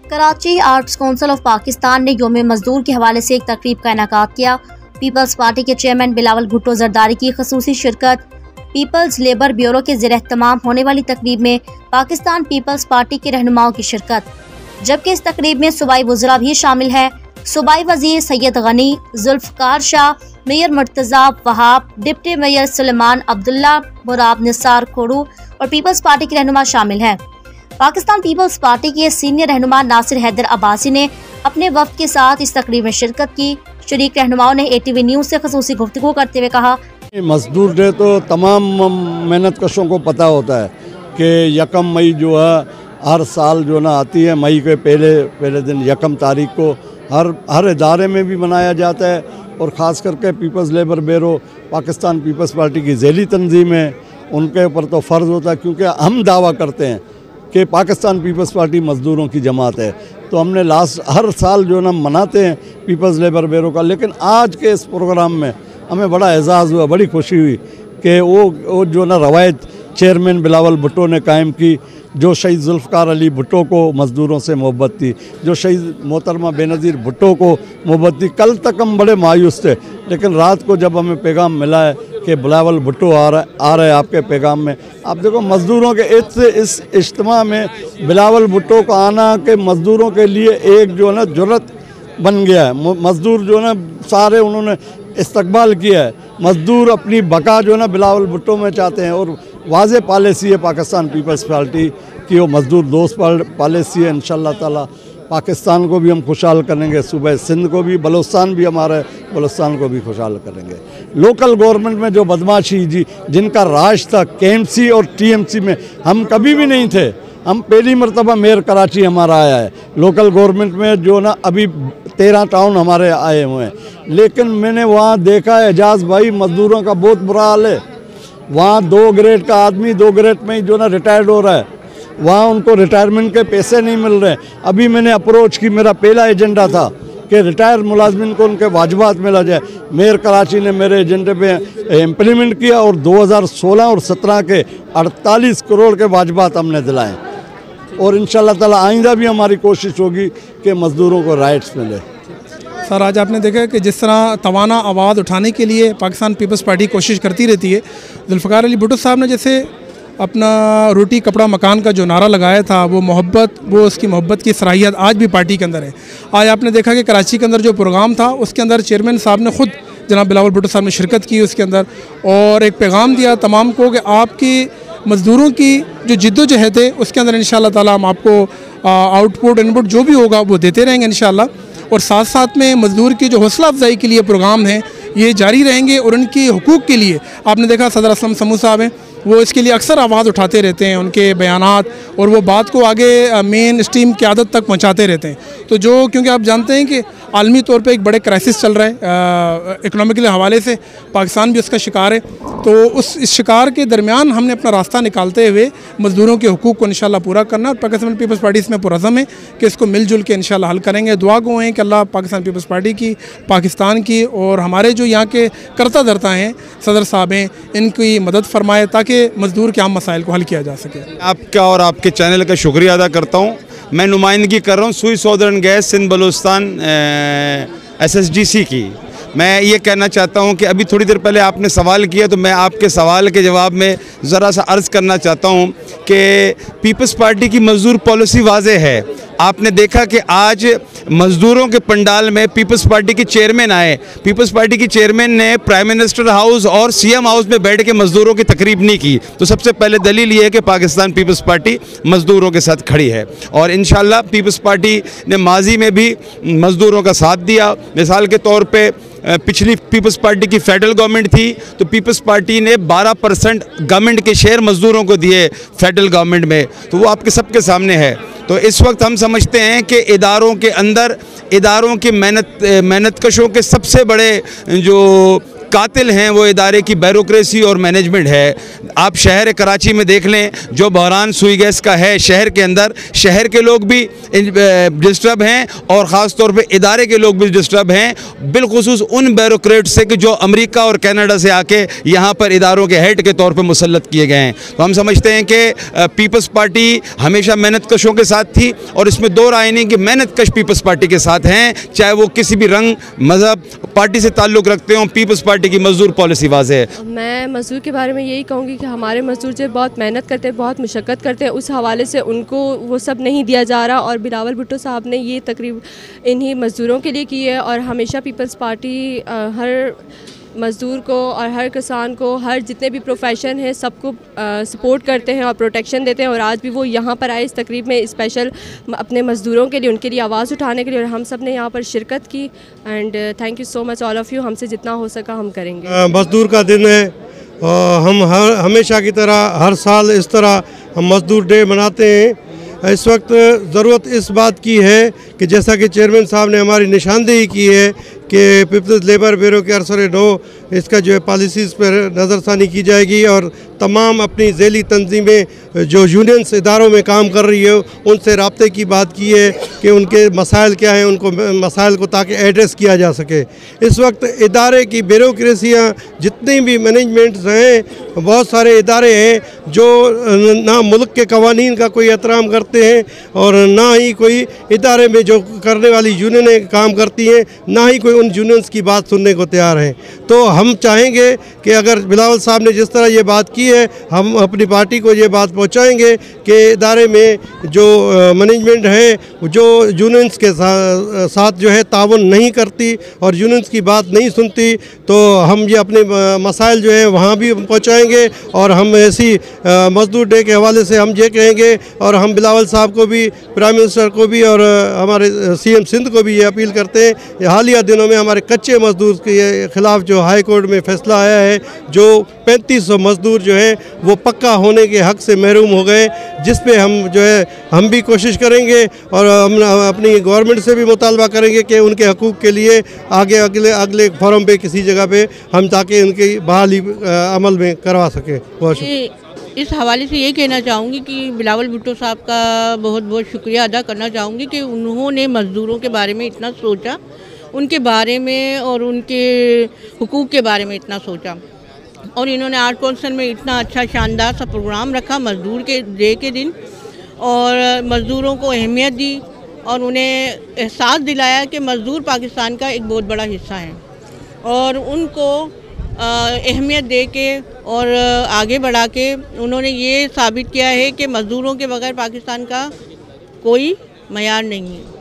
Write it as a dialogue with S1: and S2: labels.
S1: Karachi arts council of Pakistan ने यौम मजदूर के हवाले से एक तकरीब का इनेकाद किया। पीपल्स पार्टी के चेयरमैन बिलावल भुट्टो जरदारी की खसूसी शिरकत। पीपल्स लेबर ब्यूरो के ज़ेर एहतमाम होने वाली तकरीब में पाकिस्तान पीपल्स पार्टी के रहनुमाओं की शिरकत, जबकि इस तकरीब में सूबाई वज़रा भी शामिल है। सूबाई वजीर Syed Ghani, Zulfiqar Shah, mayor Murtaza Wahab, deputy mayor Suleman Abdullah, मुराब निसार खोड़ू और पीपल्स पार्टी के रहनुमा शामिल हैं। पाकिस्तान पीपल्स पार्टी के सीनियर रहनुमा नासिर हैदर अब्बासी ने अपने वफ्द के साथ इस तकरीब में शिरकत की। शरीक रहनुमाओं ने ATV न्यूज़ से खसूसी गुफ्तगू करते हुए कहा,
S2: मजदूर डे तो तमाम मेहनत कशों को पता होता है कि 1 मई जो है हर साल जो ना आती है। मई के पहले दिन 1 तारीख को हर इदारे में भी मनाया जाता है और ख़ास करके People's Labour Bureau Pakistan peoples Party की ज़ैली तंजीम है, उनके ऊपर तो फ़र्ज़ होता है, क्योंकि हम दावा करते हैं कि पाकिस्तान पीपल्स पार्टी मज़दूरों की जमात है। तो हमने हर साल जो ना मनाते हैं पीपल्स लेबर ब्यूरो का। लेकिन आज के इस प्रोग्राम में हमें बड़ा एजाज़ हुआ, बड़ी खुशी हुई कि वो जो ना रवायत चेयरमैन बिलावल भुट्टो ने कायम की, जो शहीद जुल्फ़कार अली भुट्टो को मज़दूरों से मोहब्बत थी, जो शहीद मोहतरमा बेनज़ीर भुट्टो को मोहब्बत थी। कल तक हम बड़े मायूस थे, लेकिन रात को जब हमें पैगाम मिला है कि बिलावल भुट्टो आ रहे आपके पैगाम में, आप देखो मज़दूरों के इस इज्तिमा में बिलावल भुट्टो का आना के मज़दूरों के लिए एक जो है ना जुर्रत बन गया है। मज़दूर जो है ना सारे उन्होंने इस्तकबाल किया है। मज़दूर अपनी बका जो है ना बिलावल भुट्टो में चाहते हैं और वाज़े पॉलिसी है पाकिस्तान पीपल्स पार्टी की, वो मज़दूर दोस्त पॉलिसी है। इंशाअल्लाह ताला पाकिस्तान को भी हम खुशहाल करेंगे, सूबे सिंध को भी, बलोचिस्तान भी हमारे बलोचिस्तान को भी खुशहाल करेंगे। लोकल गवर्नमेंट में जो बदमाशी जिनका राज था KMC और TMC में, हम कभी भी नहीं थे। हम पहली मरतबा मेयर कराची हमारा आया है। लोकल गवर्नमेंट में जो ना अभी 13 टाउन हमारे आए हुए हैं, लेकिन मैंने वहाँ देखा है एजाज भाई, मज़दूरों का बहुत बुरा हाल है। वहाँ 2 ग्रेड का आदमी 2 ग्रेड में ही जो ना रिटायर्ड हो रहा है, वहाँ उनको रिटायरमेंट के पैसे नहीं मिल रहे। अभी मैंने अप्रोच की, मेरा पहला एजेंडा था कि रिटायर मुलाजमिन को उनके वाजिबात मिला जाए। मेयर कराची ने मेरे एजेंडे पे इम्प्लीमेंट किया और 2016 और 17 के 48 करोड़ के वाजिबात हमने दिलाए और इंशाअल्लाह ताला आइंदा भी हमारी कोशिश होगी कि मज़दूरों को राइट्स मिले।
S3: सर, आज आपने देखा कि जिस तरह तवाना आवाज़ उठाने के लिए पाकिस्तान पीपल्स पार्टी कोशिश करती रहती है। जुल्फ़कार अली भुट्टो साहब ने जैसे अपना रोटी कपड़ा मकान का जो नारा लगाया था, वो मोहब्बत, वो उसकी मोहब्बत की सलाहियत आज भी पार्टी के अंदर है। आज आपने देखा कि कराची के अंदर जो प्रोग्राम था उसके अंदर चेयरमैन साहब ने ख़ुद जनाब बिलावल भुट्टो साहब ने शिरकत की उसके अंदर, और एक पैगाम दिया तमाम को कि आपकी मज़दूरों की जो जिद्दोजहद है उसके अंदर इंशाअल्लाह ताला हम आपको आउटपुट इनपुट जो भी होगा वो देते रहेंगे इंशाअल्लाह। और साथ साथ में मज़दूर की जो हौसला अफजाई के लिए प्रोग्राम है ये जारी रहेंगे और उनके हुकूक़ के लिए आपने देखा सदर असलम समू साहब हैं, वो इसके लिए अक्सर आवाज़ उठाते रहते हैं, उनके बयानात और वो बात को आगे मेन स्ट्रीम क़यादत तक पहुंचाते रहते हैं। तो जो क्योंकि आप जानते हैं कि आलमी तौर पे एक बड़े क्राइसिस चल रहा है इकनॉमिकल हवाले से, पाकिस्तान भी उसका शिकार है। तो इस शिकार के दरमियान हमने अपना रास्ता निकालते हुए मज़दूरों के हुकूक़ को इंशाअल्लाह पूरा करना, और पाकिस्तान पीपल्स पार्टी इसमें पुरज़म है कि इसको मिलजुल के इंशाअल्लाह हल करेंगे। दुआ गो हैं कि अल्लाह पाकिस्तान पीपल्स पार्टी की, पाकिस्तान की और हमारे जो यहाँ के करता धरता हैं सदर साहब हैं, इनकी मदद फरमाए ताकि मज़दूर के आम मसाइल को हल किया जा सके।
S4: आपका और आपके चैनल का शुक्रिया अदा करता हूँ। मैं नुमाइंदगी कर रहा हूँ Sui Southern Gas Sindh Balochistan SSGC की। मैं ये कहना चाहता हूँ कि अभी थोड़ी देर पहले आपने सवाल किया, तो मैं आपके सवाल के जवाब में ज़रा सा अर्ज़ करना चाहता हूँ कि पीपल्स पार्टी की मज़दूर पॉलिसी वाज़े है। आपने देखा कि आज मज़दूरों के पंडाल में पीपल्स पार्टी के चेयरमैन आए। पीपल्स पार्टी की चेयरमैन ने प्राइम मिनिस्टर हाउस और CM हाउस में बैठ के मज़दूरों की तकरीब नहीं की। तो सबसे पहले दलील ये है कि पाकिस्तान पीपल्स पार्टी मज़दूरों के साथ खड़ी है और इंशाअल्लाह पीपल्स पार्टी ने माजी में भी मज़दूरों का साथ दिया। मिसाल के तौर पे पिछली पीपल्स पार्टी की फेडरल गवर्नमेंट थी तो पीपल्स पार्टी ने 12% गवर्नमेंट के शेयर मज़दूरों को दिए फेडरल गवर्नमेंट में, तो वो आपके सबके सामने है। तो इस वक्त हम समझते हैं कि इदारों के अंदर इदारों के मेहनत कशों के सबसे बड़े जो कातिल हैं वो इदारे की ब्यूरोक्रेसी और मैनेजमेंट है। आप शहर कराची में देख लें, जो बहरान सुई गैस का है शहर के अंदर, शहर के लोग भी डिस्टर्ब हैं और ख़ास तौर पे इदारे के लोग भी डिस्टर्ब हैं, बिलखुसूस उन ब्यूरोक्रेट से कि जो अमेरिका और कनाडा से आके यहाँ पर इदारों के हेड के तौर पे मुसल्लत किए गए हैं। तो हम समझते हैं कि पीपल्स पार्टी हमेशा मेहनत कशों के साथ थी और इसमें दो राय नहीं कि मेहनत कश पीपल्स पार्टी के साथ हैं, चाहे वो किसी भी रंग मज़हब पार्टी से ताल्लुक़ रखते हों। पीपल्स पार्टी की मजदूर पॉलिसी वाज़ेह है।
S5: मैं मजदूर के बारे में यही कहूँगी कि हमारे मजदूर जो बहुत मेहनत करते हैं, बहुत मुशक्क़त करते हैं, उस हवाले से उनको वो सब नहीं दिया जा रहा। और बिलावल भुट्टो साहब ने ये तकरीब इन्हीं मज़दूरों के लिए की है और हमेशा पीपल्स पार्टी हर मज़दूर को और हर किसान को, हर जितने भी प्रोफेशन हैं सबको सपोर्ट करते हैं और प्रोटेक्शन देते हैं। और आज भी वो यहाँ पर आए इस तकरीब में स्पेशल अपने मज़दूरों के लिए, उनके लिए आवाज़ उठाने के लिए, और हम सब ने यहाँ पर शिरकत की। And thank you so much all of you. हमसे जितना हो सका हम करेंगे।
S6: मज़दूर का दिन है और हम हमेशा की तरह हर साल इस तरह हम मज़दूर डे मनाते हैं। इस वक्त ज़रूरत इस बात की है कि जैसा कि चेयरमैन साहब ने हमारी निशानदेही की है कि पीपल्स लेबर ब्यूरो के अरसर नो इसका जो है पॉलिसीज़ पर नज़रसानी की जाएगी और तमाम अपनी ज़ैली तंजीमें जो यूनियंस इदारों में काम कर रही है उनसे रब्ते की बात की है कि उनके मसाइल क्या हैं, उनको मसाइल को ताकि एड्रेस किया जा सके। इस वक्त इदारे की ब्यूरोक्रेसियाँ जितनी भी मैनेजमेंट्स हैं, बहुत सारे इदारे हैं जो ना मुल्क के कवानीन का कोई एहतराम करते हैं और ना ही कोई इदारे में जो करने वाली यूनियनें काम करती हैं, ना ही कोई उन यूनियंस की बात सुनने को तैयार हैं। तो हम चाहेंगे कि अगर बिलावल साहब ने जिस तरह ये बात की है, हम अपनी पार्टी को ये बात पहुंचाएंगे कि इदारे में जो मैनेजमेंट है जो यूनियंस के साथ जो है ताउन नहीं करती और यूनियंस की बात नहीं सुनती, तो हम ये अपने मसाइल जो है वहाँ भी पहुँचाएँगे। और हम ऐसी मजदूर डे के हवाले से हम ये कहेंगे और हम बिलावल साहब को भी, प्राइम मिनिस्टर को भी और हमारे CM सिंध को भी ये अपील करते हैं। हालिया दिनों में हमारे कच्चे मजदूर के ख़िलाफ़ जो हाई कोर्ट में फ़ैसला आया है, जो 3500 मजदूर जो है वो पक्का होने के हक़ से महरूम हो गए, जिस पे हम जो है हम भी कोशिश करेंगे और हम अपनी गवर्नमेंट से भी मुतालबा करेंगे कि उनके हकूक़ के लिए आगे अगले फोरम पे किसी जगह पे हम ताकि उनकी बहाली अमल में करवा सकें। बहुत
S7: इस हवाले से ये कहना चाहूँगी कि बिलावल भुट्टो साहब का बहुत बहुत शुक्रिया अदा करना चाहूँगी कि उन्होंने मज़दूरों के बारे में इतना सोचा, उनके बारे में और उनके हुकूक़ के बारे में इतना सोचा, और इन्होंने आर्ट काउंसिल में इतना अच्छा शानदार सा प्रोग्राम रखा मज़दूर के डे के दिन और मज़दूरों को अहमियत दी और उन्हें एहसास दिलाया कि मज़दूर पाकिस्तान का एक बहुत बड़ा हिस्सा है और उनको अहमियत दे के और आगे बढ़ा के उन्होंने ये साबित किया है कि मज़दूरों के बगैर पाकिस्तान का कोई मयार नहीं है।